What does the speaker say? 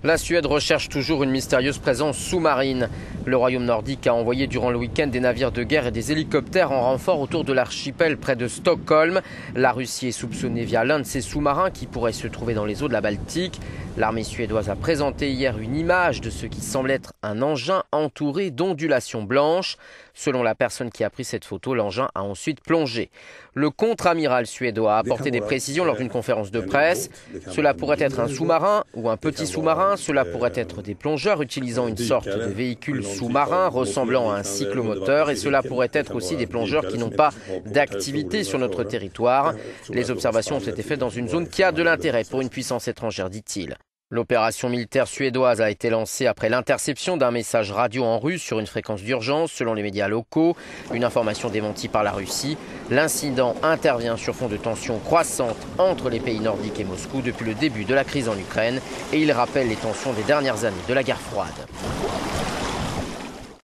La Suède recherche toujours une mystérieuse présence sous-marine. Le royaume nordique a envoyé durant le week-end des navires de guerre et des hélicoptères en renfort autour de l'archipel près de Stockholm. La Russie est soupçonnée via l'un de ses sous-marins qui pourrait se trouver dans les eaux de la Baltique. L'armée suédoise a présenté hier une image de ce qui semble être un engin entouré d'ondulations blanches. Selon la personne qui a pris cette photo, l'engin a ensuite plongé. Le contre-amiral suédois a apporté des précisions lors d'une conférence de presse. Cela pourrait être un sous-marin ou un petit sous-marin. Cela pourrait être des plongeurs utilisant une sorte de véhicule sous-marin ressemblant à un cyclomoteur. Et cela pourrait être aussi des plongeurs qui n'ont pas d'activité sur notre territoire. Les observations ont été faites dans une zone qui a de l'intérêt pour une puissance étrangère, dit-il. L'opération militaire suédoise a été lancée après l'interception d'un message radio en russe sur une fréquence d'urgence, selon les médias locaux. Une information démentie par la Russie. L'incident intervient sur fond de tensions croissantes entre les pays nordiques et Moscou depuis le début de la crise en Ukraine. Et il rappelle les tensions des dernières années de la guerre froide.